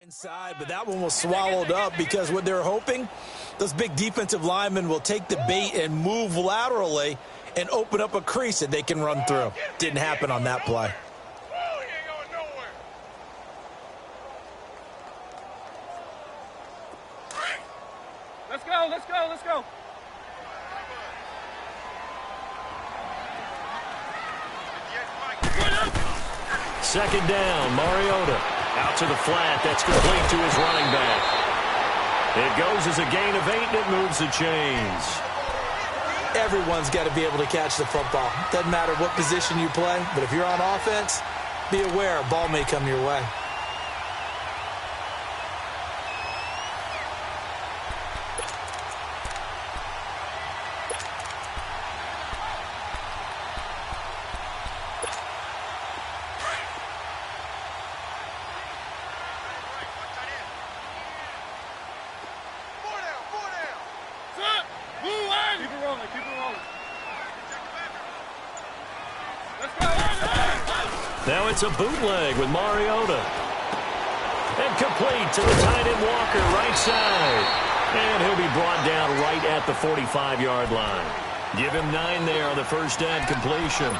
Inside, but that one was swallowed up because what they're hoping, those big defensive linemen will take the bait and move laterally and open up a crease that they can run through. Didn't happen on that play. Let's go, let's go, let's go. Second down, Mariota. Out to the flat. That's complete to his running back. It goes as a gain of 8, and it moves the chains. Everyone's got to be able to catch the football. Doesn't matter what position you play, but if you're on offense, be aware a ball may come your way. Now it's a bootleg with Mariota. And complete to the tight end Walker, right side. And he'll be brought down right at the 45-yard line. Give him 9 there on the first down completion.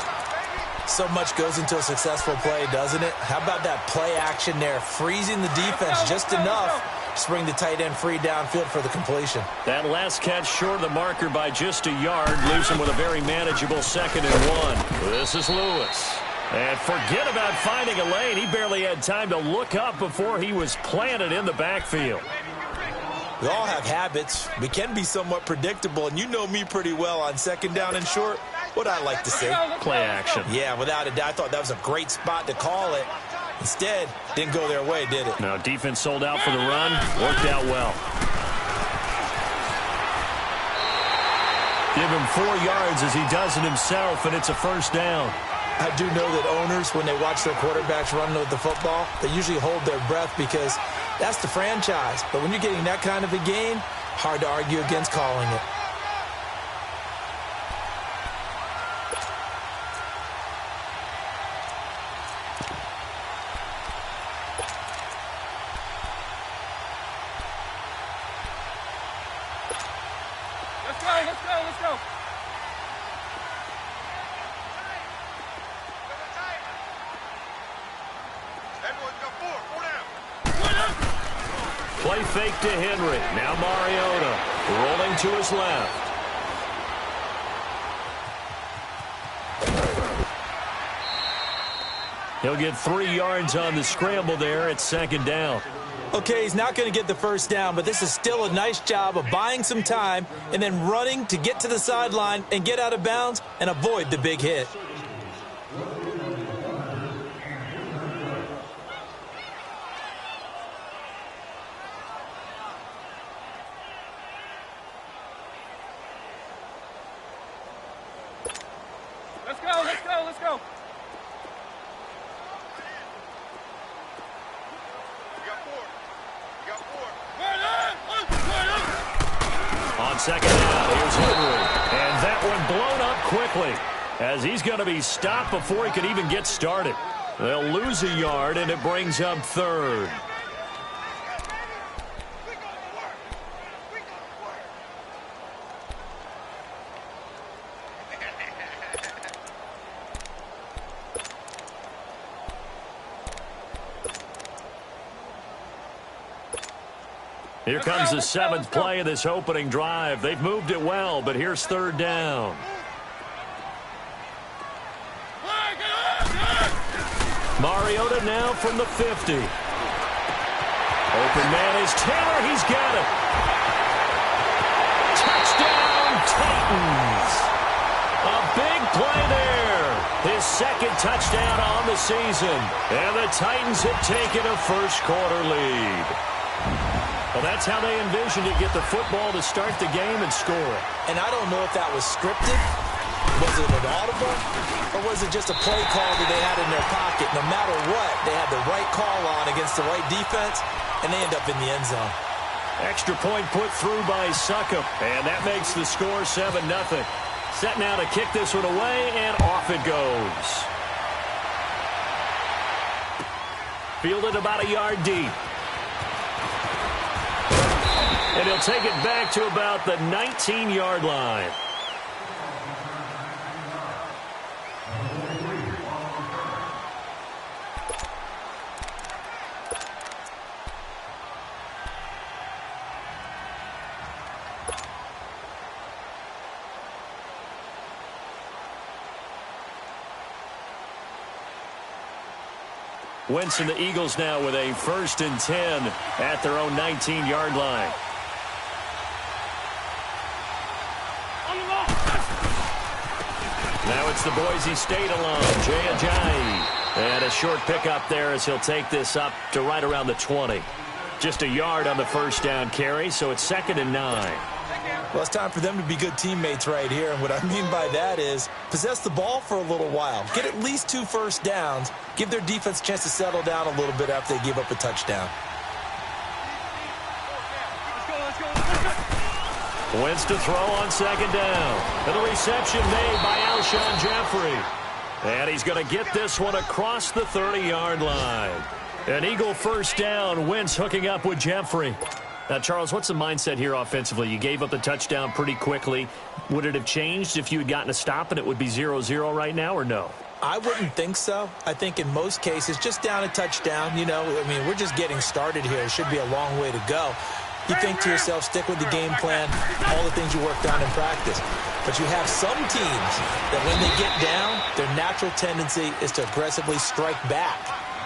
So much goes into a successful play, doesn't it? How about that play action there, freezing the defense just enough to bring the tight end free downfield for the completion. That last catch short of the marker by just a yard leaves him with a very manageable 2nd and 1. This is Lewis. And forget about finding a lane. He barely had time to look up before he was planted in the backfield. We all have habits. We can be somewhat predictable, and you know me pretty well on 2nd down and short. What I like to see. Play action. Yeah, without a doubt. I thought that was a great spot to call it. Instead, didn't go their way, did it? No, defense sold out for the run. Worked out well. Give him 4 yards as he does it himself, and it's a first down. I do know that owners, when they watch their quarterbacks run with the football, they usually hold their breath because that's the franchise. But when you're getting that kind of a gain, hard to argue against calling it. Let's go, let's go, let's go. Play fake to Henry. Now Mariota rolling to his left. He'll get 3 yards on the scramble there at 2nd down. Okay, he's not going to get the first down, but this is still a nice job of buying some time and then running to get to the sideline and get out of bounds and avoid the big hit. Let's go, let's go, let's go. On 2nd down, here's Henry. And that one blown up quickly as he's going to be stopped before he can even get started. They'll lose a yard, and it brings up 3rd. Here comes the 7th play of this opening drive. They've moved it well, but here's 3rd down. Mariota now from the 50. Open man is Taylor. He's got it. Touchdown, Titans. A big play there. His 2nd touchdown on the season. And the Titans have taken a first-quarter lead. Well, that's how they envisioned it, get the football to start the game and score. And I don't know if that was scripted, was it an audible, or was it just a play call that they had in their pocket? No matter what, they had the right call on against the right defense, and they end up in the end zone. Extra point put through by Succop, and that makes the score 7-0. Set now to kick this one away, and off it goes. Fielded about a yard deep. And he'll take it back to about the 19-yard line. Wentz and the Eagles now with a 1st and 10 at their own 19-yard line. Now it's the Boise State alum, Jay Ajayi. And a short pickup there as he'll take this up to right around the 20. Just a yard on the 1st down carry, so it's 2nd and 9. Well, it's time for them to be good teammates right here. And what I mean by that is possess the ball for a little while. Get at least 2 first downs. Give their defense a chance to settle down a little bit after they give up a touchdown. Wentz to throw on 2nd down. And the reception made by Alshon Jeffrey. And he's going to get this one across the 30-yard line. An Eagle 1st down. Wentz hooking up with Jeffrey. Now, Charles, what's the mindset here offensively? You gave up the touchdown pretty quickly. Would it have changed if you had gotten a stop and it would be 0-0 right now, or no? I wouldn't think so. I think in most cases, just down a touchdown, you know, I mean, we're just getting started here. It should be a long way to go. You think to yourself, stick with the game plan, all the things you worked on in practice. But you have some teams that when they get down, their natural tendency is to aggressively strike back.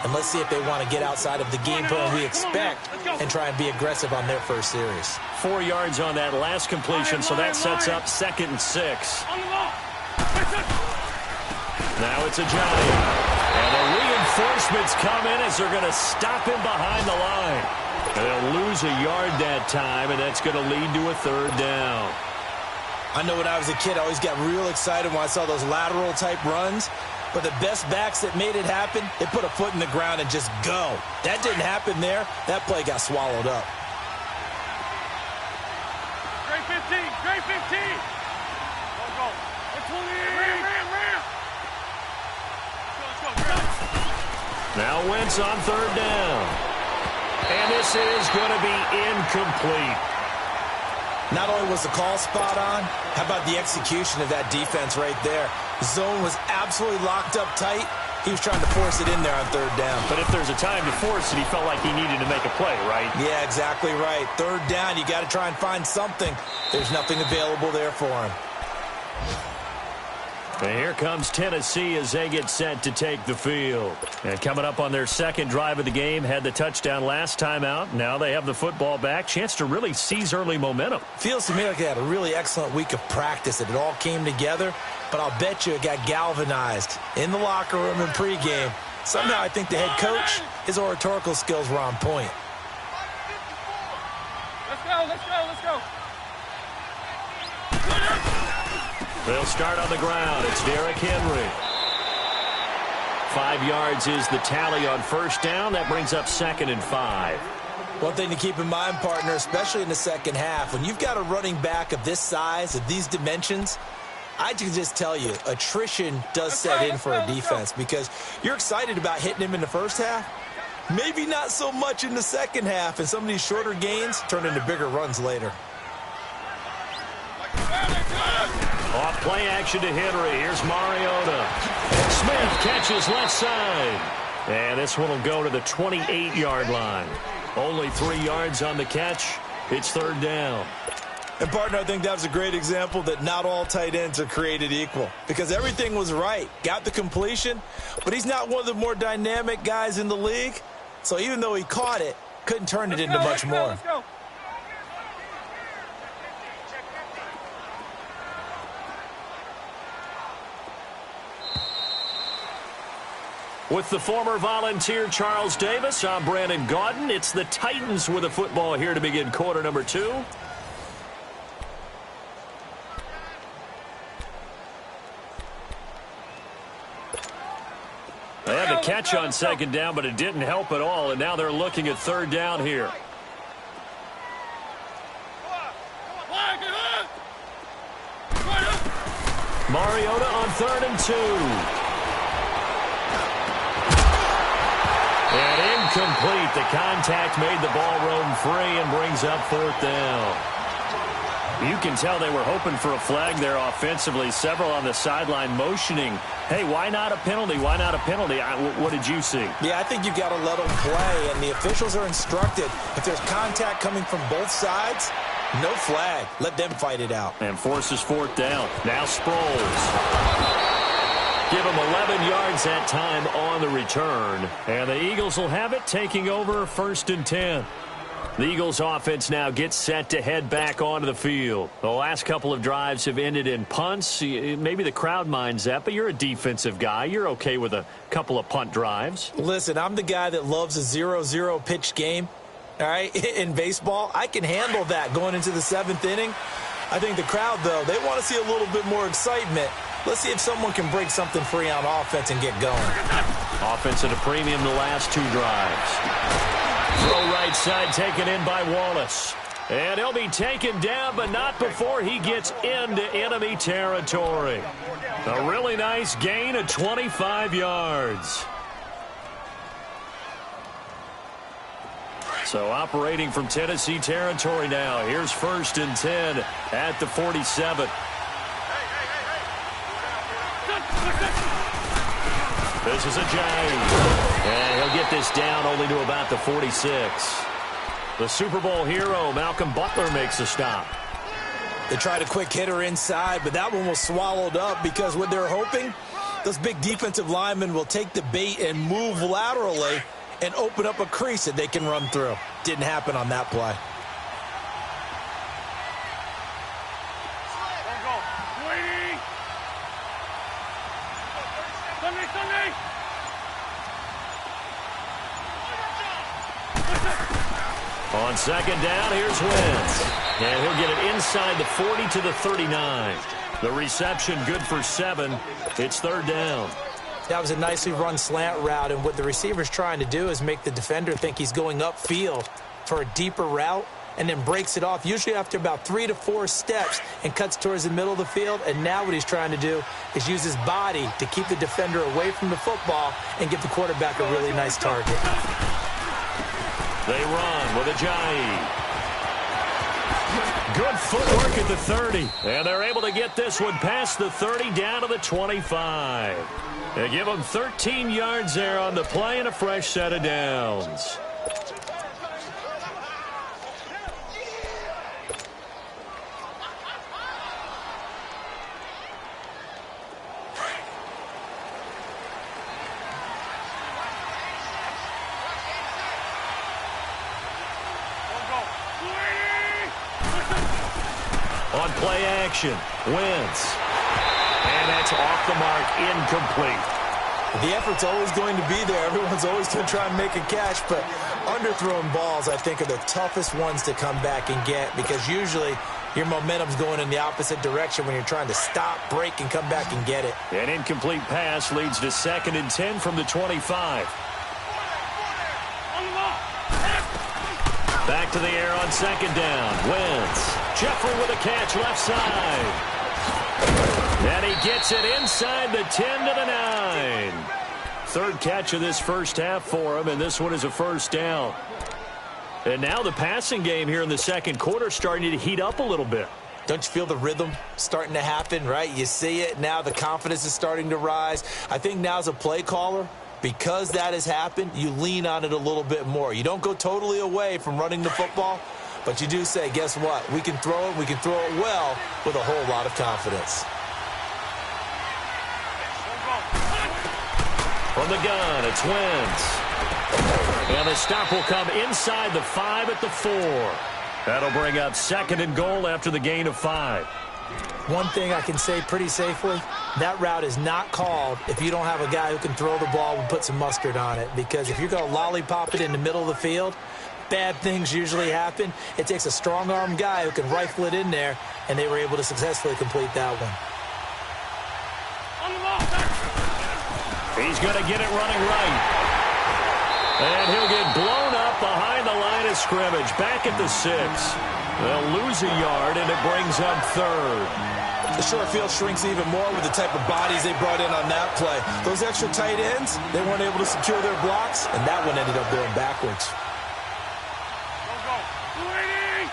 And let's see if they want to get outside of the game plan we expect and try and be aggressive on their first series. 4 yards on that last completion, so that sets up 2nd and 6. Now it's Ajayi. And the reinforcements come in as they're going to stop him behind the line. And they'll lose a yard that time, and that's going to lead to a 3rd down. I know when I was a kid, I always got real excited when I saw those lateral-type runs. But the best backs that made it happen, they put a foot in the ground and just go. That didn't happen there. That play got swallowed up. Great 15, great 15. Go. Ram. Let's go. Now Wentz on 3rd down. And this is going to be incomplete. Not only was the call spot on, how about the execution of that defense right there? Zone was absolutely locked up tight. He was trying to force it in there on 3rd down. But if there's a time to force it, he felt like he needed to make a play, right? Yeah, exactly right. 3rd down, you got to try and find something. There's nothing available there for him. And here comes Tennessee as they get set to take the field. And coming up on their 2nd drive of the game, had the touchdown last time out. Now they have the football back. Chance to really seize early momentum. Feels to me like they had a really excellent week of practice. It all came together, but I'll bet you it got galvanized in the locker room and pregame. Somehow I think the head coach, his oratorical skills were on point. Let's go. They'll start on the ground. It's Derrick Henry. 5 yards is the tally on 1st down. That brings up 2nd and 5. One thing to keep in mind, partner, especially in the second half, when you've got a running back of this size, of these dimensions, I can just tell you, attrition does set in for a defense because you're excited about hitting him in the first half. Maybe not so much in the second half, and some of these shorter gains turn into bigger runs later. Off play action to Henry. Here's Mariota. Smith catches left side. And this one will go to the 28-yard line. Only 3 yards on the catch. It's 3rd down. And, partner, I think that was a great example that not all tight ends are created equal because everything was right. Got the completion, but he's not one of the more dynamic guys in the league. So even though he caught it, couldn't turn it into much more. Let's go. With the former Volunteer Charles Davis, I'm Brandon Gaudin. It's the Titans with the football here to begin quarter number 2. They had the catch on 2nd down, but it didn't help at all, and now they're looking at 3rd down here. Mariota on 3rd and 2. And Incomplete. The contact made the ball roam free and brings up 4th down. You can tell they were hoping for a flag there offensively. Several on the sideline motioning, hey, why not a penalty? Why not a penalty? What did you see? Yeah, I think you've got to let them play, and the officials are instructed. If there's contact coming from both sides, no flag. Let them fight it out. And forces 4th down. Now Sproles. Give him 11 yards that time on the return. And the Eagles will have it, taking over 1st and 10. The Eagles offense now gets set to head back onto the field. The last couple of drives have ended in punts. Maybe the crowd minds that, but you're a defensive guy. You're okay with a couple of punt drives. Listen, I'm the guy that loves a 0-0 pitch game. All right, in baseball, I can handle that going into the 7th inning. I think the crowd, though, they want to see a little bit more excitement. Let's see if someone can break something free on offense and get going. Offense at a premium the last 2 drives. Throw right side taken in by Wallace. And he'll be taken down, but not before he gets into enemy territory. A really nice gain of 25 yards. So operating from Tennessee territory now. Here's 1st and 10 at the 47. This is a giant. And he'll get this down only to about the 46. The Super Bowl hero, Malcolm Butler, makes a stop. They tried a quick hitter inside, but that one was swallowed up because what they're hoping, those big defensive linemen will take the bait and move laterally and open up a crease that they can run through. Didn't happen on that play. On 2nd down, here's Wentz. And he'll get it inside the 40 to the 39. The reception good for 7. It's 3rd down. That was a nicely run slant route, and what the receiver's trying to do is make the defender think he's going upfield for a deeper route and then breaks it off, usually after about 3 to 4 steps, and cuts towards the middle of the field. And now what he's trying to do is use his body to keep the defender away from the football and give the quarterback a really nice target. They run with Ajayi. Good footwork at the 30. And they're able to get this one past the 30 down to the 25. They give them 13 yards there on the play and a fresh set of downs. On play action, Wentz. And that's off the mark, incomplete. The effort's always going to be there. Everyone's always going to try and make a catch, but underthrown balls, I think, are the toughest ones to come back and get because usually your momentum's going in the opposite direction when you're trying to stop, break, and come back and get it. An incomplete pass leads to 2nd and 10 from the 25. Back to the air on 2nd down. Wentz. Jeffrey with a catch left side. And he gets it inside the 10 to the 9. 3rd catch of this first half for him, and this one is a 1st down. And now the passing game here in the 2nd quarter starting to heat up a little bit. Don't you feel the rhythm starting to happen, right? You see it. Now the confidence is starting to rise. I think now as a play caller, because that has happened, you lean on it a little bit more. You don't go totally away from running the football, but you do say, guess what? We can throw it. We can throw it well with a whole lot of confidence. From the gun, it's Wentz. And the stop will come inside the 5 at the 4. That'll bring up 2nd and goal after the gain of 5. One thing I can say pretty safely, that route is not called if you don't have a guy who can throw the ball and put some mustard on it. Because if you're going to lollipop it in the middle of the field, bad things usually happen. It takes a strong-arm guy who can rifle it in there, and they were able to successfully complete that one. He's going to get it running right. And he'll get blown up behind the line of scrimmage. Back at the 6. They'll lose a yard, and it brings up 3rd. The short field shrinks even more with the type of bodies they brought in on that play. Those extra tight ends, they weren't able to secure their blocks, and that one ended up going backwards. Go. 280.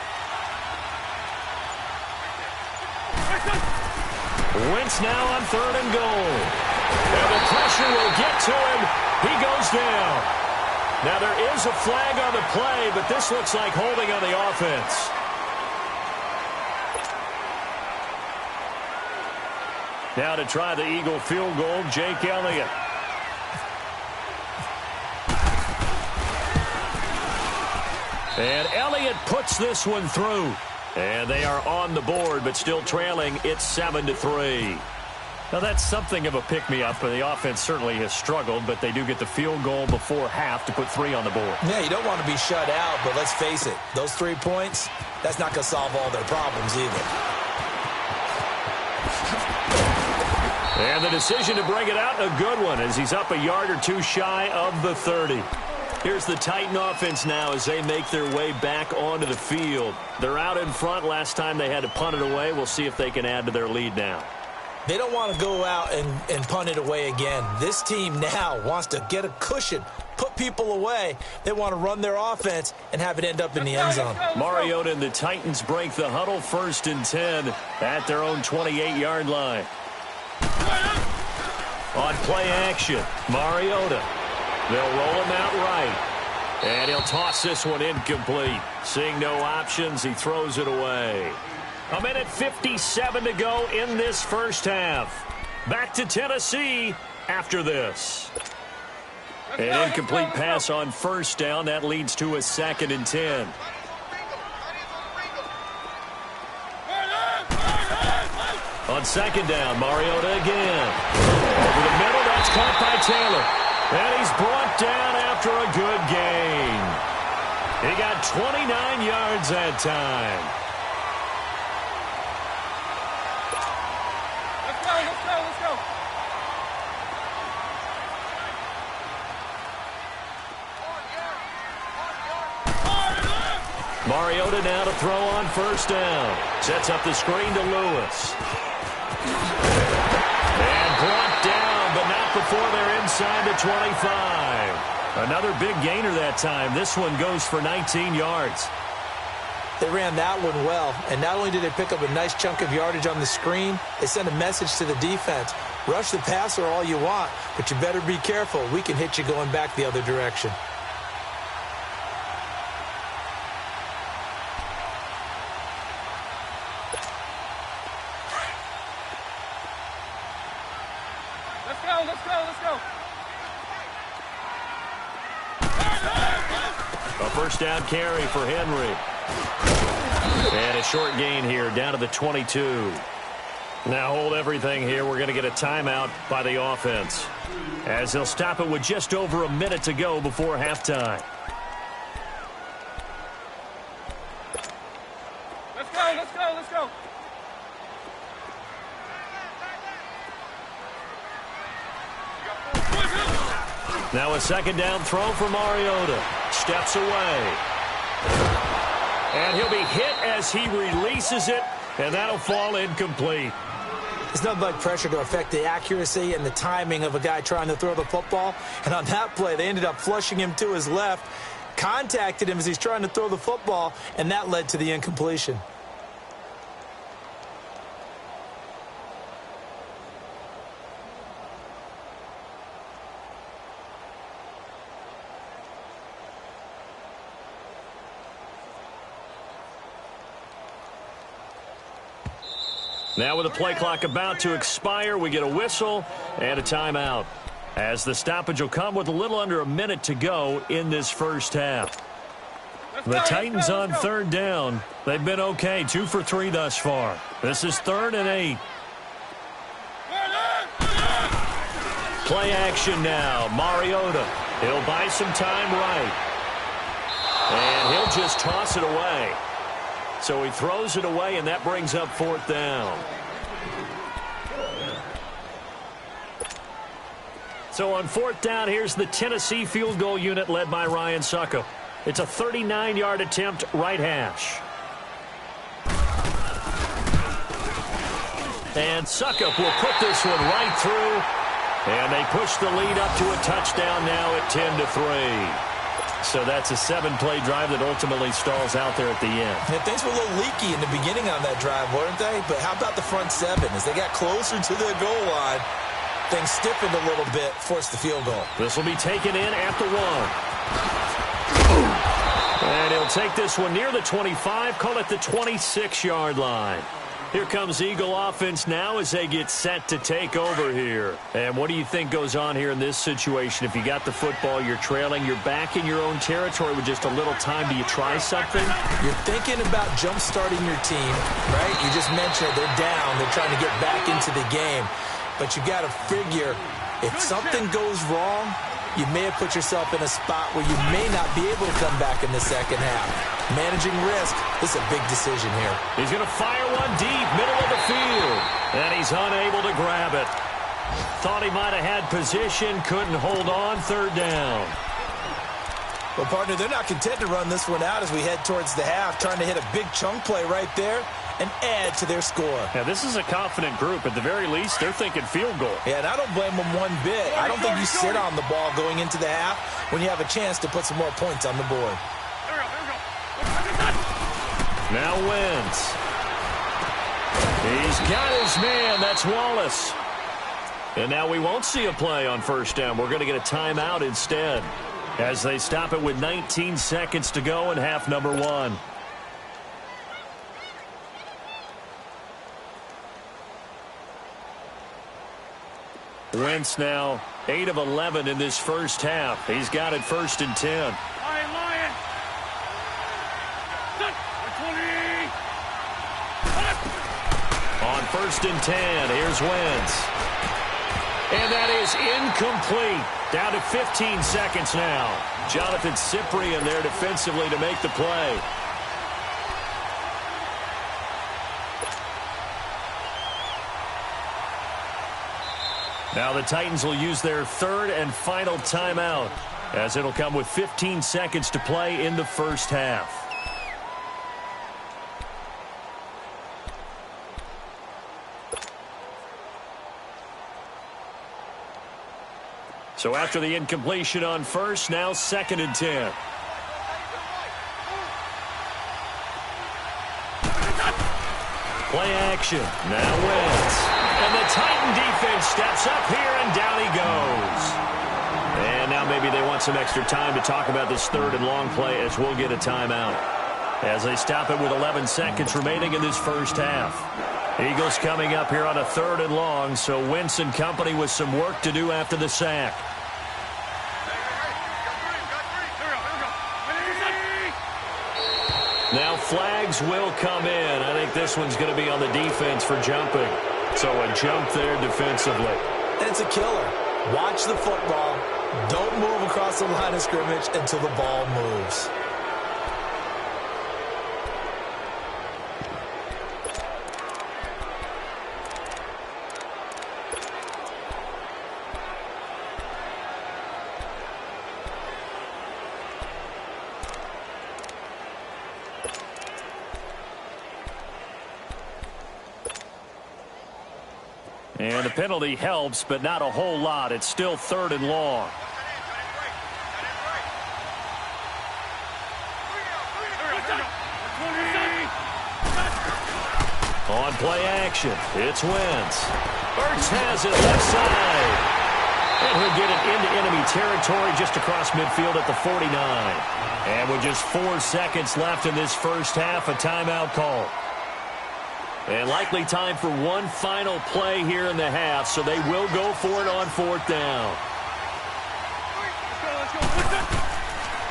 Wentz now on 3rd and goal. And the pressure will get to him. He goes down. Now there is a flag on the play, but this looks like holding on the offense. Now to try the Eagle field goal, Jake Elliott. And Elliott puts this one through. And they are on the board, but still trailing. It's 7-3. Now that's something of a pick-me-up, and the offense certainly has struggled, but they do get the field goal before half to put 3 on the board. Yeah, you don't want to be shut out, but let's face it, those 3 points, that's not going to solve all their problems either. And the decision to bring it out, a good one, as he's up a yard or 2 shy of the 30. Here's the Titan offense now as they make their way back onto the field. They're out in front. Last time they had to punt it away. We'll see if they can add to their lead now. They don't want to go out and punt it away again. This team now wants to get a cushion, put people away. They want to run their offense and have it end up in the end zone. Mariota and the Titans break the huddle, 1st and 10 at their own 28-yard line. On play action, Mariota. They'll roll him out right. And he'll toss this one incomplete. Seeing no options, he throws it away. 1:57 to go in this first half. Back to Tennessee after this. An incomplete pass on 1st down. That leads to a 2nd and 10. On 2nd down, Mariota again. Over the middle, that's caught by Taylor. And he's brought down after a good gain. He got 29 yards that time. Let's go. Mariota now to throw on 1st down. Sets up the screen to Lewis. And brought down, but not before they're inside the 25. Another big gainer that time. This one goes for 19 yards. They ran that one well, and not only did they pick up a nice chunk of yardage on the screen, they sent a message to the defense. Rush the passer all you want, but you better be careful. We can hit you going back the other direction. Let's go. A 1st down carry for Henry. And a short gain here down to the 22. Now hold everything here. We're going to get a timeout by the offense, as they'll stop it with just over a minute to go before halftime. Let's go. Now a 2nd down throw for Mariota. Steps away. And he'll be hit as he releases it, and that'll fall incomplete. There's nothing like pressure to affect the accuracy and the timing of a guy trying to throw the football. And on that play, they ended up flushing him to his left, contacted him as he's trying to throw the football, and that led to the incompletion. Now with the play clock about to expire, we get a whistle and a timeout, as the stoppage will come with a little under a minute to go in this first half. The Titans on 3rd down. They've been okay, 2 for 3 thus far. This is 3rd and 8. Play action now. Mariota. He'll buy some time right. And he'll just toss it away. So he throws it away, and that brings up 4th down. So on 4th down, here's the Tennessee field goal unit led by Ryan Suckup. It's a 39-yard attempt, right hash. And Suckup will put this one right through. And they push the lead up to a touchdown now at 10-3. So that's a 7-play drive that ultimately stalls out there at the end. Yeah, things were a little leaky in the beginning on that drive, weren't they? But how about the front seven? As they got closer to the goal line, things stiffened a little bit, forced the field goal. This will be taken in at the 1. And he'll take this one near the 25, call it the 26-yard line. Here comes Eagle offense now as they get set to take over here. And what do you think goes on here in this situation? If you got the football, you're trailing, you're back in your own territory with just a little time. Do you try something? You're thinking about jump-starting your team, right? You just mentioned it. They're down. They're trying to get back into the game. But you got to figure if something goes wrong, you may have put yourself in a spot where you may not be able to come back in the second half. Managing risk, this is a big decision here. He's going to fire one deep, middle of the field. And he's unable to grab it. Thought he might have had position, couldn't hold on, third down. Well, partner, they're not content to run this one out as we head towards the half, trying to hit a big chunk play right there and add to their score. Yeah, this is a confident group. At the very least, they're thinking field goal. Yeah, and I don't blame them one bit. I don't think you sit on the ball going into the half when you have a chance to put some more points on the board. Now Wentz. He's got his man. That's Wallace. And now we won't see a play on first down. We're going to get a timeout instead as they stop it with 19 seconds to go in half number 1. Wentz now 8 of 11 in this first half. He's got it 1st and 10. Lion. On 1st and 10, here's Wentz. And that is incomplete. Down to 15 seconds now. Jonathan Cyprien there defensively to make the play. Now the Titans will use their 3rd and final timeout as it'll come with 15 seconds to play in the first half. So after the incompletion on first, now 2nd and 10. Play action. Now Wentz. And the Titan defense steps up here, and down he goes. And now maybe they want some extra time to talk about this 3rd and long play as we'll get a timeout. As they stop it with 11 seconds remaining in this first half. Eagles coming up here on a 3rd and long, so Wentz and company with some work to do after the sack. Now flags will come in. I think this one's going to be on the defense for jumping. So a jump there defensively. And it's a killer. Watch the football. Don't move across the line of scrimmage until the ball moves. And the penalty helps, but not a whole lot. It's still 3rd and long. On play action, it's Wentz. Ertz has it left side. And he'll get it into enemy territory just across midfield at the 49. And with just 4 seconds left in this first half, a timeout call. And likely time for one final play here in the half, so they will go for it on 4th down.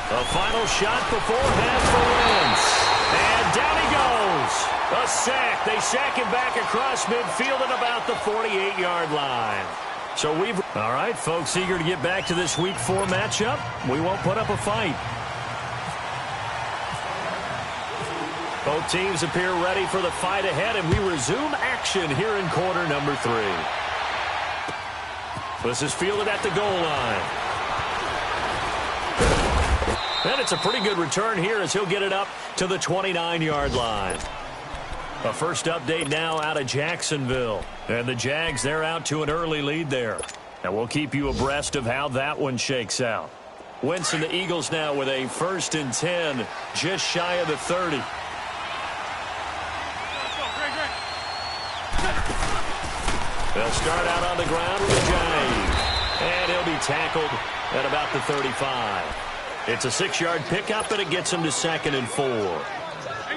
A final shot before half for Wentz. And down he goes. A sack. They sack him back across midfield at about the 48-yard line. So we've... All right, folks, eager to get back to this Week 4 matchup. We won't put up a fight. Both teams appear ready for the fight ahead, and we resume action here in quarter number 3. This is fielded at the goal line. And it's a pretty good return here as he'll get it up to the 29-yard line. A first update now out of Jacksonville. And the Jags, they're out to an early lead there. And we'll keep you abreast of how that one shakes out. Wentz and the Eagles now with a 1st and 10, just shy of the 30. They'll start out on the ground with a jive. And he'll be tackled at about the 35. It's a 6-yard pickup, and it gets him to 2nd and 4.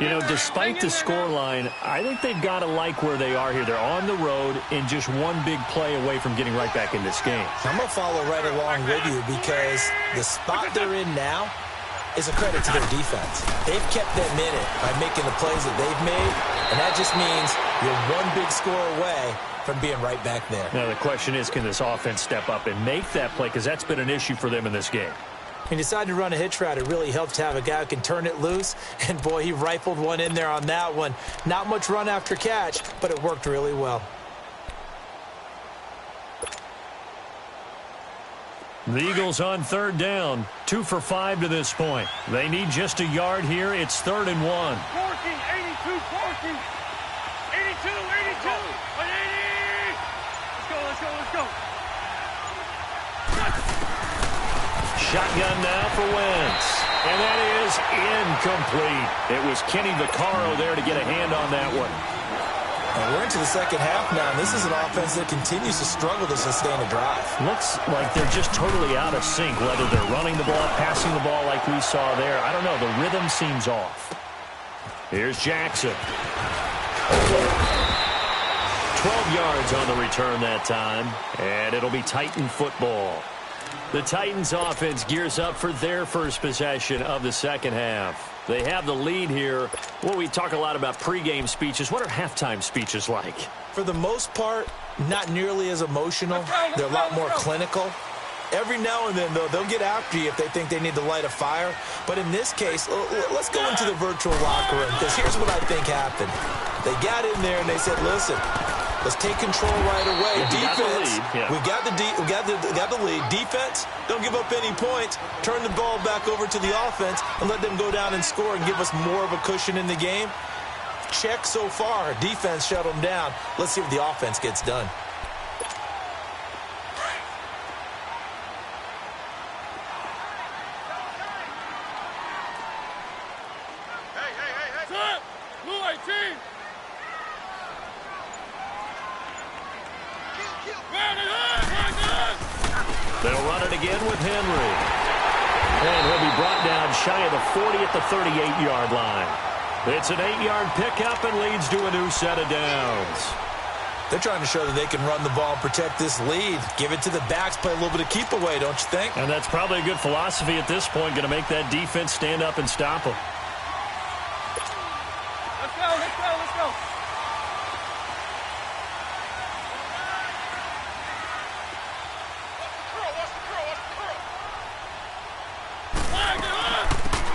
You know, despite the scoreline, I think they've got to like where they are here. They're on the road and just one big play away from getting right back in this game. I'm going to follow right along with you because the spot they're in now is a credit to their defense. They've kept them in it by making the plays that they've made, and that just means you're one big score away from being right back there. Now, the question is, can this offense step up and make that play? Because that's been an issue for them in this game. He decided to run a hitch route. It really helped to have a guy who can turn it loose. And, boy, he rifled one in there on that one. Not much run after catch, but it worked really well. The Eagles on 3rd down, 2 for 5 to this point. They need just a yard here. It's 3rd and 1. Forking, 82, forking. 82, 82, 180. Let's go, let's go, let's go. Shotgun now for Wentz. And that is incomplete. It was Kenny Vaccaro there to get a hand on that one. And we're into the second half now, and this is an offense that continues to struggle to sustain a drive. Looks like they're just totally out of sync, whether they're running the ball, passing the ball like we saw there. I don't know. The rhythm seems off. Here's Jackson. 12 yards on the return that time, and it'll be Titan football. The Titans offense gears up for their first possession of the second half. They have the lead here. Well, we talk a lot about pregame speeches. What are halftime speeches like? For the most part, not nearly as emotional. They're a lot more clinical. Every now and then, though, they'll get after you if they think they need to light a fire. But in this case, let's go into the virtual locker room, because here's what I think happened. They got in there and they said, listen, let's take control right away. Defense, we got the lead. Defense, don't give up any points. Turn the ball back over to the offense and let them go down and score and give us more of a cushion in the game. Check so far. Defense shut them down. Let's see if the offense gets done. They'll run it again with Henry. And he'll be brought down shy of the 40 at the 38-yard line. It's an 8-yard pickup and leads to a new set of downs. They're trying to show that they can run the ball and protect this lead. Give it to the backs, play a little bit of keep away, don't you think? And that's probably a good philosophy at this point, going to make that defense stand up and stop them. Let's go, let's go, let's go.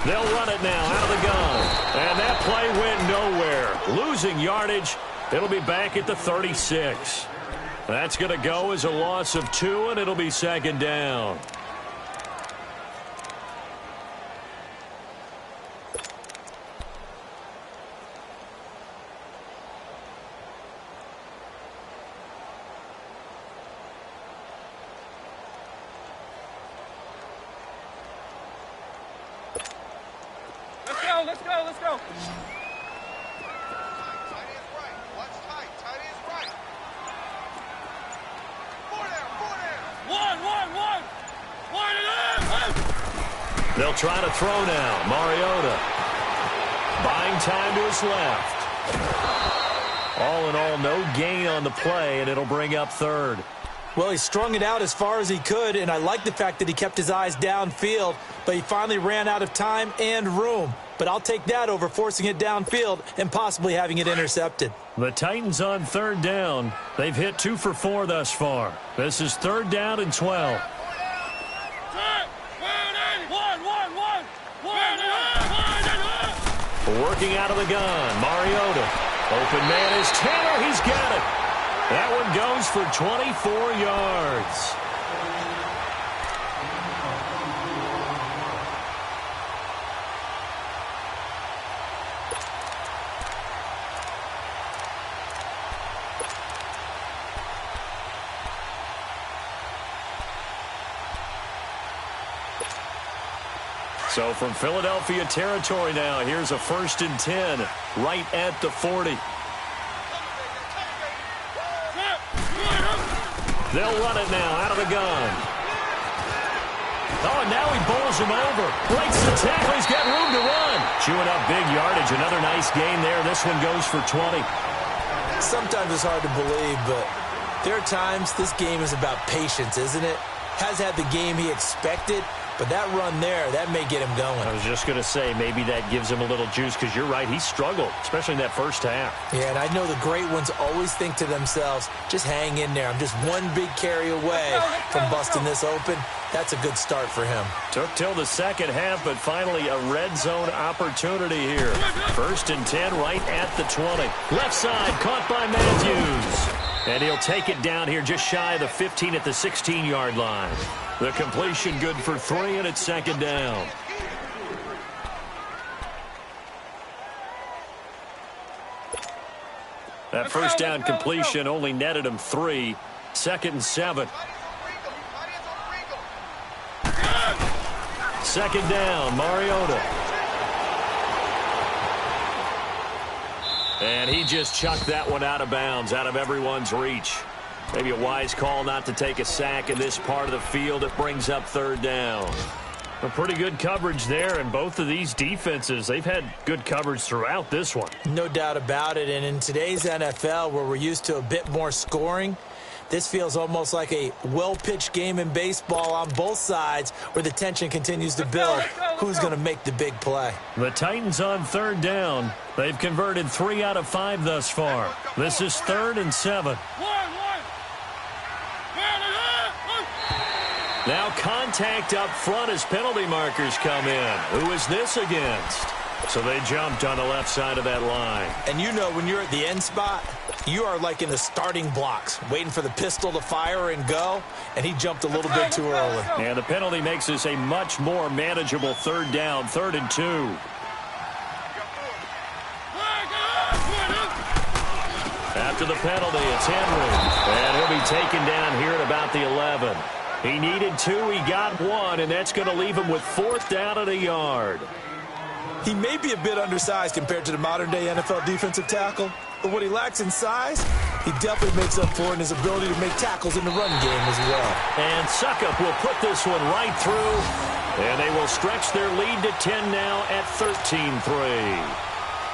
They'll run it now out of the gun. And that play went nowhere. Losing yardage. It'll be back at the 36. That's going to go as a loss of 2, and it'll be 2nd down. Let's go, let's go. Tight is right. Watch tight. Tight is right. 4 down, 4 down. One. Line it up. They'll try to throw now. Mariota buying time to his left. All in all, no gain on the play, and it'll bring up 3rd. Well, he strung it out as far as he could, and I like the fact that he kept his eyes downfield, but he finally ran out of time and room. But I'll take that over forcing it downfield and possibly having it intercepted. The Titans on 3rd down. They've hit 2 for 4 thus far. This is 3rd down and 12. Working out of the gun, Mariota. Open man is Tanner. He's got it. That one goes for 24 yards. So from Philadelphia territory now, here's a 1st and 10 right at the 40. They'll run it now out of the gun. Oh, and now he bowls him over. Breaks the tackle. He's got room to run. Chewing up big yardage. Another nice gain there. This one goes for 20. Sometimes it's hard to believe, but there are times this game is about patience, isn't it? Has had the game he expected, but that run there, that may get him going. I was just going to say, maybe that gives him a little juice, because you're right, he struggled, especially in that first half. Yeah, and I know the great ones always think to themselves, just hang in there. I'm just one big carry away from busting this open. That's a good start for him. Took till the second half, but finally a red zone opportunity here. 1st and 10 right at the 20. Left side, caught by Matthews. And he'll take it down here just shy of the 15 at the 16-yard line. The completion good for 3, and it's 2nd down. That first down completion only netted him 3. 2nd and 7. 2nd down, Mariota. And he just chucked that one out of bounds, out of everyone's reach. Maybe a wise call not to take a sack in this part of the field. It brings up 3rd down. A pretty good coverage there, and both of these defenses, they've had good coverage throughout this one. No doubt about it, and in today's NFL, where we're used to a bit more scoring, this feels almost like a well-pitched game in baseball on both sides where the tension continues to build. Who's going to make the big play? The Titans on 3rd down. They've converted 3 out of 5 thus far. This is 3rd and 7. Now contact up front as penalty markers come in. Who is this against? So they jumped on the left side of that line. And you know when you're at the end spot, you are like in the starting blocks, waiting for the pistol to fire and go, and he jumped a little bit too early. And the penalty makes this a much more manageable 3rd down, 3rd and 2. After the penalty, it's Henry. And he'll be taken down here at about the 11. He needed 2, he got 1, and that's going to leave him with 4th down at a yard. He may be a bit undersized compared to the modern-day NFL defensive tackle, but what he lacks in size, he definitely makes up for in his ability to make tackles in the run game as well. And Suckup will put this one right through, and they will stretch their lead to 10 now at 13-3.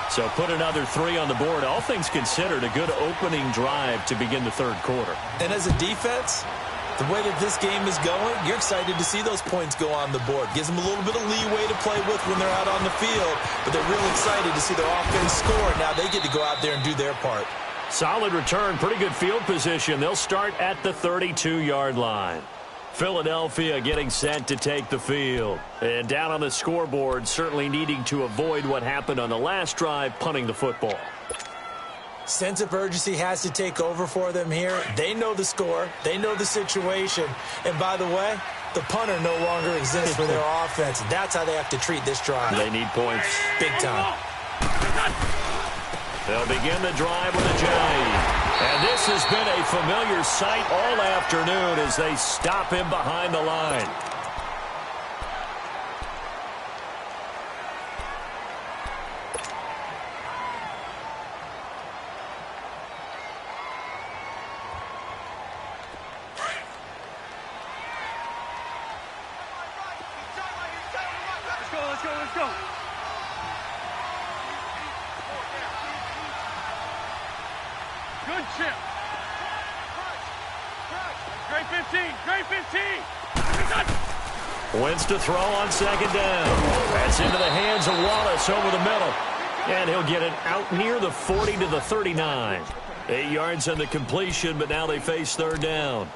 So put another 3 on the board. All things considered, a good opening drive to begin the 3rd quarter. And as a defense, the way that this game is going, you're excited to see those points go on the board. Gives them a little bit of leeway to play with when they're out on the field, but they're real excited to see their offense score. Now they get to go out there and do their part. Solid return, pretty good field position. They'll start at the 32-yard line. Philadelphia getting set to take the field. And down on the scoreboard, certainly needing to avoid what happened on the last drive, punting the football. Sense of urgency has to take over for them here. They know the score. They know the situation. And by the way, the punter no longer exists for their offense. That's how they have to treat this drive. They need points. Big time. They'll begin the drive with a J. And this has been a familiar sight all afternoon as they stop him behind the line. Let's go. Good chip. Great 15. Great 15. Wentz to throw on 2nd down. That's into the hands of Wallace over the middle. And he'll get it out near the 40 to the 39. 8 yards on the completion, but now they face 3rd down.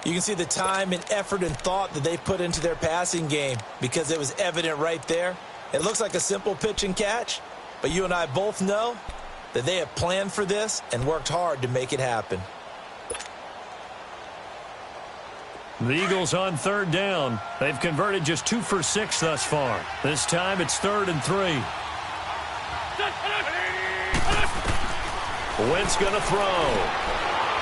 You can see the time and effort and thought that they put into their passing game because it was evident right there. It looks like a simple pitch and catch, but you and I both know that they have planned for this and worked hard to make it happen. The Eagles on 3rd down. They've converted just 2 for 6 thus far. This time it's 3rd and 3. Wentz going to throw.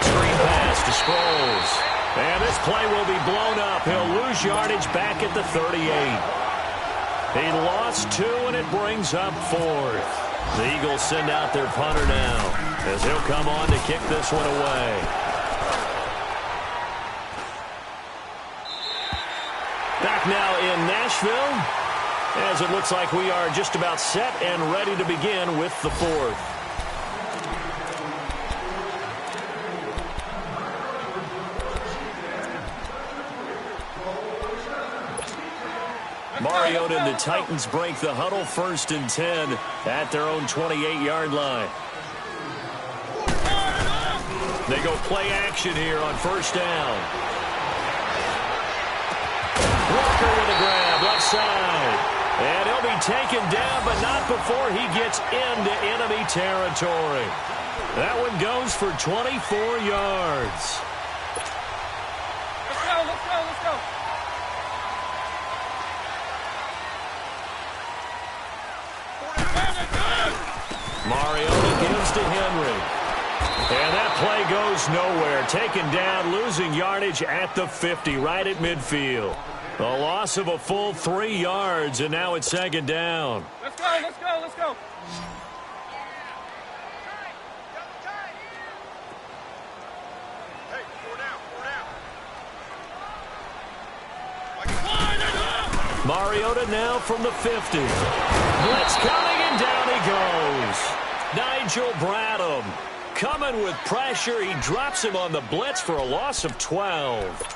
Screen pass to Sproles. And this play will be blown up. He'll lose yardage back at the 38. He lost 2, and it brings up 4th. The Eagles send out their punter now, as he'll come on to kick this one away. Back now in Nashville, as it looks like we are just about set and ready to begin with the 4th. Mariota and the Titans break the huddle, 1st and 10 at their own 28-yard line. They go play action here on 1st down. Walker with a grab, left side. And he'll be taken down, but not before he gets into enemy territory. That one goes for 24 yards. Let's go, let's go, let's go. Mariota gives to Henry. And that play goes nowhere. Taken down, losing yardage at the 50, right at midfield. A loss of a full 3 yards, and now it's 2nd down. Let's go, let's go, let's go. Hey, 4 down, 4 down. Mariota now from the 50. Blitz coming, and down he goes. Nigel Bradham coming with pressure. He drops him on the blitz for a loss of 12.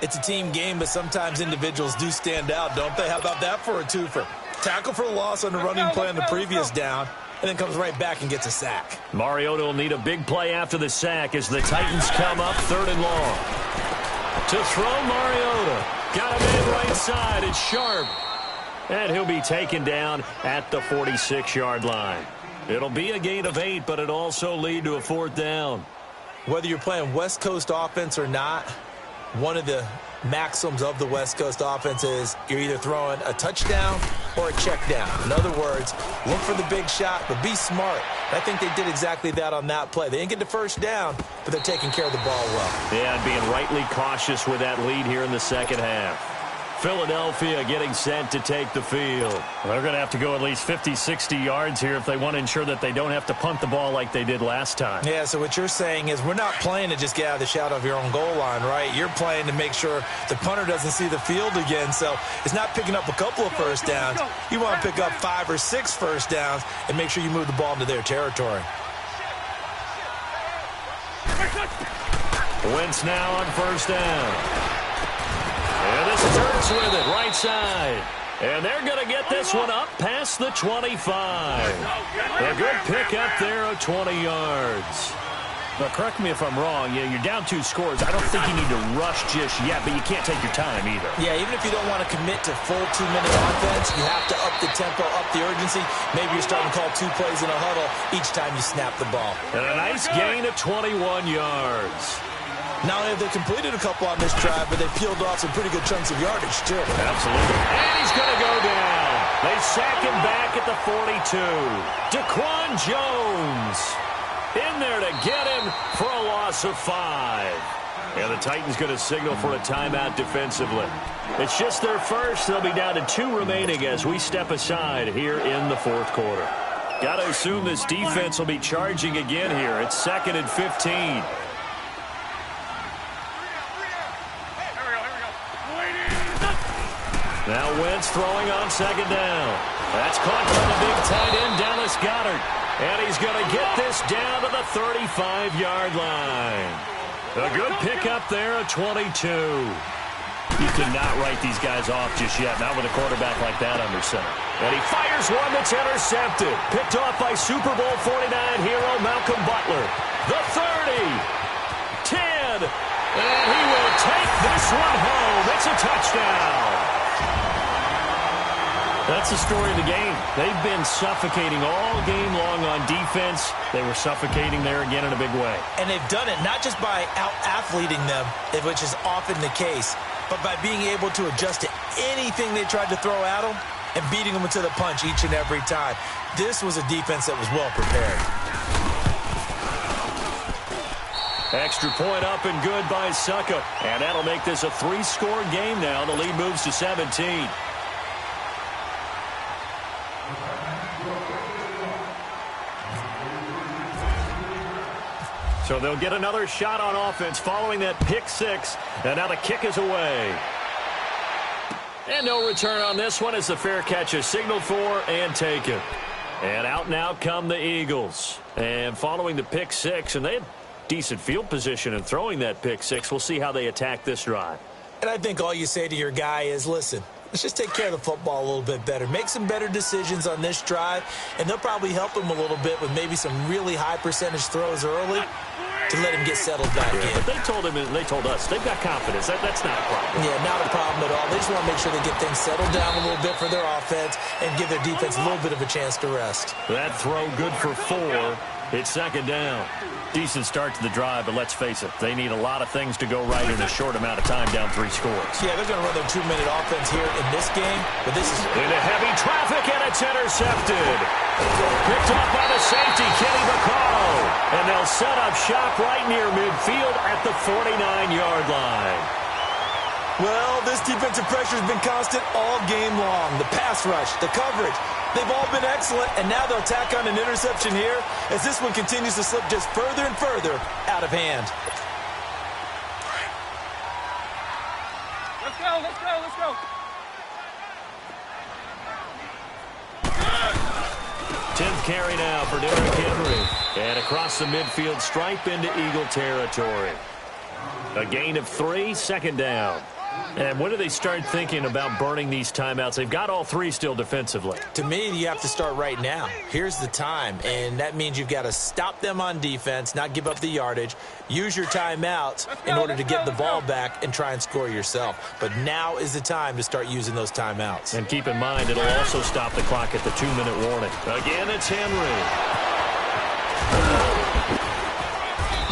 It's a team game, but sometimes individuals do stand out, don't they? How about that for a twofer? Tackle for a loss on the running play on the previous down, and then comes right back and gets a sack. Mariota will need a big play after the sack as the Titans come up 3rd and long. To throw, Mariota. Got a man right side. It's Sharp. And he'll be taken down at the 46-yard line. It'll be a gain of 8, but it'll also lead to a 4th down. Whether you're playing West Coast offense or not, one of the maxims of the West Coast offense is you're either throwing a touchdown or a check down. In other words, look for the big shot, but be smart. I think they did exactly that on that play. They didn't get the 1st down, but they're taking care of the ball well. Yeah, and being rightly cautious with that lead here in the 2nd half. Philadelphia getting set to take the field. They're going to have to go at least 50, 60 yards here if they want to ensure that they don't have to punt the ball like they did last time. Yeah, so what you're saying is we're not playing to just get out of the shadow of your own goal line, right? You're playing to make sure the punter doesn't see the field again. So it's not picking up a couple of 1st downs. You want to pick up 5 or 6 1st downs and make sure you move the ball into their territory. Wentz now on 1st down. And this is Ertz with it, right side. And they're going to get this one up past the 25. A good pick up there of 20 yards. Now, correct me if I'm wrong. Yeah, you're down 2 scores. I don't think you need to rush just yet, but you can't take your time either. Yeah, even if you don't want to commit to full 2-minute offense, you have to up the tempo, up the urgency. Maybe you're starting to call 2 plays in a huddle each time you snap the ball. And a nice gain of 21 yards. Not only have they completed a couple on this drive, but they peeled off some pretty good chunks of yardage, too. Absolutely. And he's going to go down. They sack him back at the 42. Daquan Jones in there to get him for a loss of 5. And the Titans going to signal for a timeout defensively. It's just their first. They'll be down to 2 remaining as we step aside here in the 4th quarter. Got to assume this defense will be charging again here. It's 2nd and 15. Now Wentz throwing on 2nd down. That's caught by the big tight end, Dallas Goedert. And he's going to get this down to the 35-yard line. A good pickup there at 22. You cannot write these guys off just yet, not with a quarterback like that under center. And he fires one that's intercepted. Picked off by Super Bowl 49 hero Malcolm Butler. The 30. 10. And he will take this one home. It's a touchdown. That's the story of the game. They've been suffocating all game long on defense. They were suffocating there again in a big way. And they've done it not just by out-athleting them, which is often the case, but by being able to adjust to anything they tried to throw at them and beating them to the punch each and every time. This was a defense that was well prepared. Extra point up and good by Succa. And that'll make this a 3-score game now. The lead moves to 17. So they'll get another shot on offense following that pick six. And now the kick is away. And no return on this one as the fair catch is signaled for and taken. And out now come the Eagles. And following the pick six, and they had decent field position in throwing that pick six. We'll see how they attack this drive. And I think all you say to your guy is, listen, let's just take care of the football a little bit better. Make some better decisions on this drive, and they'll probably help him a little bit with maybe some really high percentage throws early to let him get settled back in. But they told him, and they told us, they've got confidence. That's not a problem. Yeah, not a problem at all. They just want to make sure they get things settled down a little bit for their offense and give their defense a little bit of a chance to rest. That throw good for 4. It's second down. Decent start to the drive, but let's face it, they need a lot of things to go right in a short amount of time, down 3 scores. Yeah, they're going to run their 2-minute offense here in this game, but this is... Into heavy traffic, and it's intercepted. Picked up by the safety, Kenny Vaccaro. And they'll set up shop right near midfield at the 49-yard line. Well, this defensive pressure has been constant all game long. The pass rush, the coverage, they've all been excellent, and now they'll tack on an interception here as this one continues to slip just further and further out of hand. Let's go, let's go, let's go. 10th carry now for Derrick Henry. And across the midfield stripe into Eagle territory. A gain of 3, second down. And when do they start thinking about burning these timeouts? They've got all 3 still defensively. To me, you have to start right now. Here's the time, and that means you've got to stop them on defense, not give up the yardage, use your timeouts in order to get the ball back and try and score yourself. But now is the time to start using those timeouts. And keep in mind, it'll also stop the clock at the 2-minute warning. Again, it's Henry.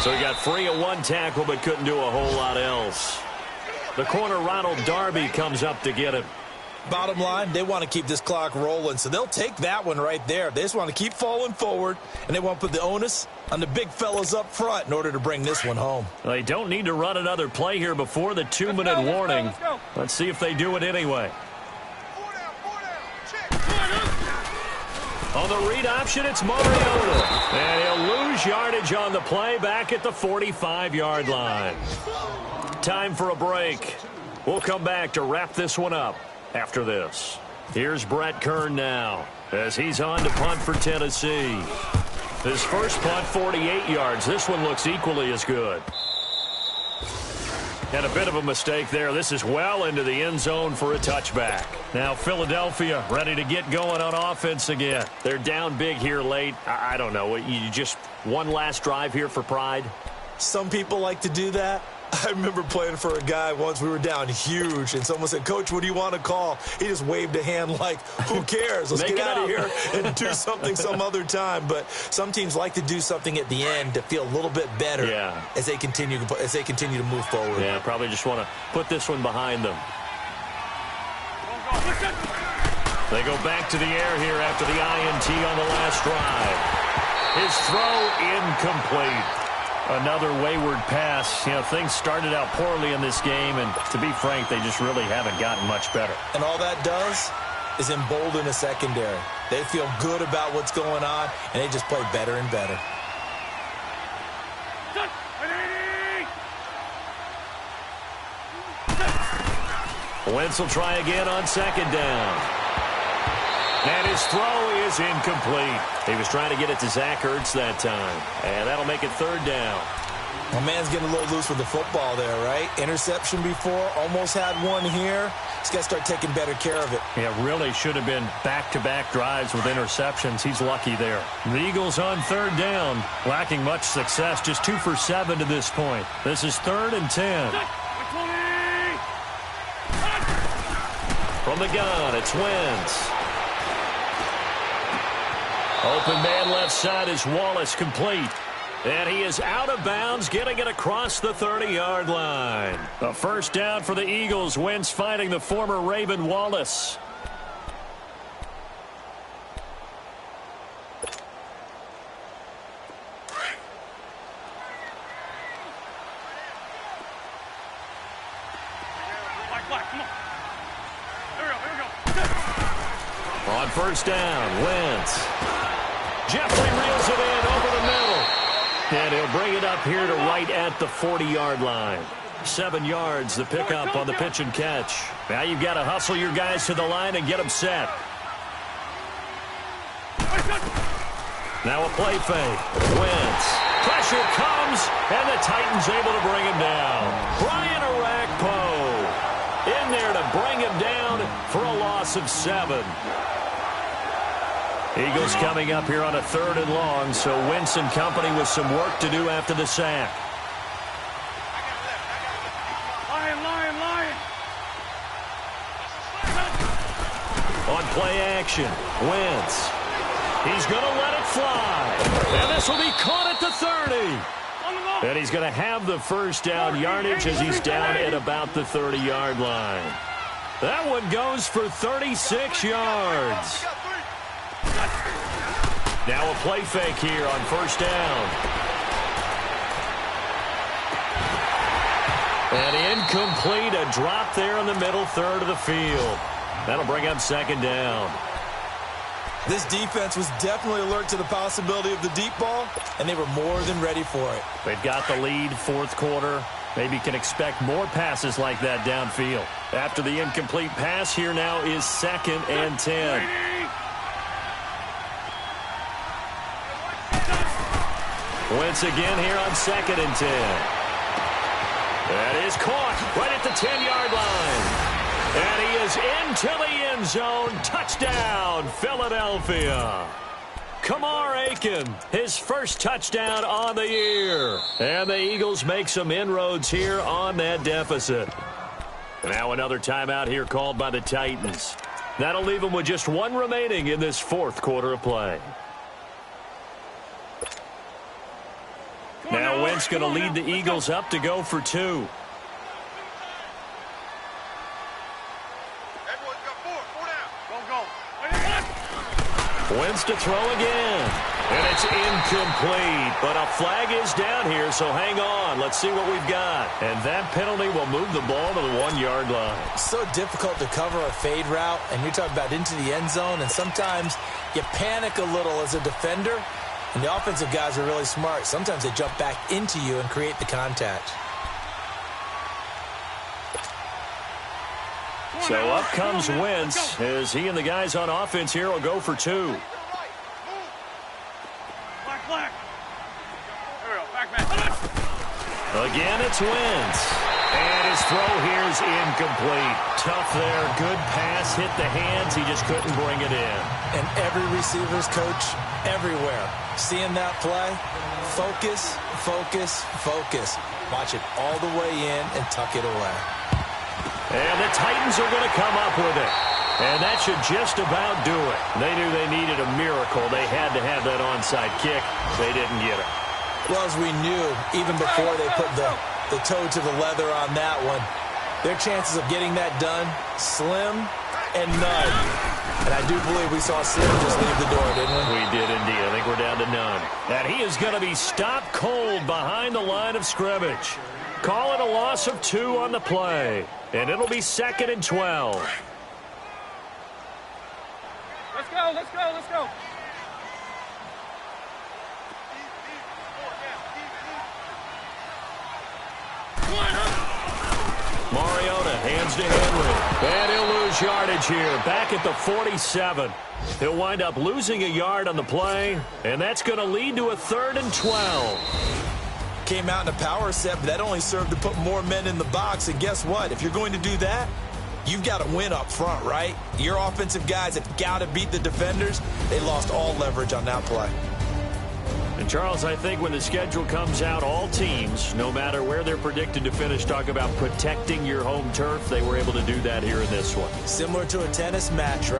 So he got free of 1 tackle, but couldn't do a whole lot else. The corner, Ronald Darby, comes up to get him. Bottom line, they want to keep this clock rolling, so they'll take that one right there. They just want to keep falling forward, and they want to put the onus on the big fellas up front in order to bring this one home. They don't need to run another play here before the 2-minute warning. Let's go. Let's see if they do it anyway. 4 down, check. On the read option, it's Mariota. And he'll lose yardage on the play back at the 45-yard line. Time for a break. We'll come back to wrap this one up after this. Here's Brett Kern now as he's on to punt for Tennessee. His first punt, 48 yards. This one looks equally as good. And a bit of a mistake there. This is well into the end zone for a touchback. Now Philadelphia ready to get going on offense again. They're down big here late. I don't know. You just one last drive here for pride? Some people like to do that. I remember playing for a guy once. We were down huge, and someone said, "Coach, what do you want to call?" He just waved a hand like, who cares? Let's get out of here and do something some other time. But some teams like to do something at the end to feel a little bit better as they continue to move forward. Yeah, probably just want to put this one behind them. They go back to the air here after the INT on the last drive. His throw incomplete. Another wayward pass. You know, things started out poorly in this game, and to be frank, they just really haven't gotten much better. And all that does is embolden the secondary. They feel good about what's going on, and they just play better and better. Wentz will try again on second down. And his throw is incomplete. He was trying to get it to Zach Ertz that time. And that'll make it third down. My man's getting a little loose with the football there, right? Interception before, almost had one here. He's got to start taking better care of it. Yeah, really should have been back-to-back drives with interceptions. He's lucky there. The Eagles on third down, lacking much success, just 2 for 7 to this point. This is 3rd and 10. From the gun, it's Wentz. Open man left side is Wallace, complete. And he is out of bounds, getting it across the 30-yard line. A first down for the Eagles. Wentz finding the former Raven Wallace. On first down, Wentz. Jeffrey reels it in over the middle. And he'll bring it up up here to right at the 40-yard line. 7 yards, the pickup on the pitch and catch. Now you've got to hustle your guys to the line and get them set. Now a play fake. Wentz. Pressure comes, and the Titans able to bring him down. Brian Orakpo in there to bring him down for a loss of 7. Eagles coming up here on a 3rd and long, so Wentz and company with some work to do after the sack. Lion. On play action, Wentz. He's going to let it fly. And this will be caught at the 30. And he's going to have the first down yardage as he's down at about the 30-yard line. That one goes for 36 yards. Now a play fake here on first down. And incomplete, a drop there in the middle third of the field. That'll bring up 2nd down. This defense was definitely alert to the possibility of the deep ball, and they were more than ready for it. They've got the lead, 4th quarter. Maybe can expect more passes like that downfield. After the incomplete pass, here now is 2nd and 10. Wentz again here on 2nd and 10. That is caught right at the 10-yard line. And he is into the end zone. Touchdown, Philadelphia. Kamar Aiken, his first touchdown on the year. And the Eagles make some inroads here on that deficit. Now another timeout here called by the Titans. That'll leave them with just 1 remaining in this 4th quarter of play. Now Wentz going to lead the Eagles up to go for 2. Wentz to throw again. And it's incomplete. But a flag is down here, so hang on. Let's see what we've got. And that penalty will move the ball to the 1-yard line. So difficult to cover a fade route, and you're talking about into the end zone, and sometimes you panic a little as a defender, and the offensive guys are really smart. Sometimes they jump back into you and create the contact. So up comes Wentz as he and the guys on offense here will go for 2. Black. Back man. Again, it's Wentz. And his throw here is incomplete. Tough there. Good pass. Hit the hands. He just couldn't bring it in. And every receiver's coach everywhere. Seeing that play, focus. Watch it all the way in and tuck it away. And the Titans are going to come up with it. And that should just about do it. They knew they needed a miracle. They had to have that onside kick. They didn't get it. Well, as we knew, even before they put the toe to the leather on that one, their chances of getting that done, slim and none. And I do believe we saw Slim just leave the door, didn't we? We did indeed. I think we're down to none. And he is going to be stopped cold behind the line of scrimmage. Call it a loss of 2 on the play. And it'll be 2nd and 12. Let's go. Mariota hands to Henry. And he'll lose yardage here. Back at the 47. He'll wind up losing a yard on the play. And that's going to lead to a 3rd and 12. Came out in a power set, but that only served to put more men in the box. And guess what? If you're going to do that, you've got to win up front, right? Your offensive guys have got to beat the defenders. They lost all leverage on that play. And, Charles, I think when the schedule comes out, all teams, no matter where they're predicted to finish, talk about protecting your home turf. They were able to do that here in this one. Similar to a tennis match, right?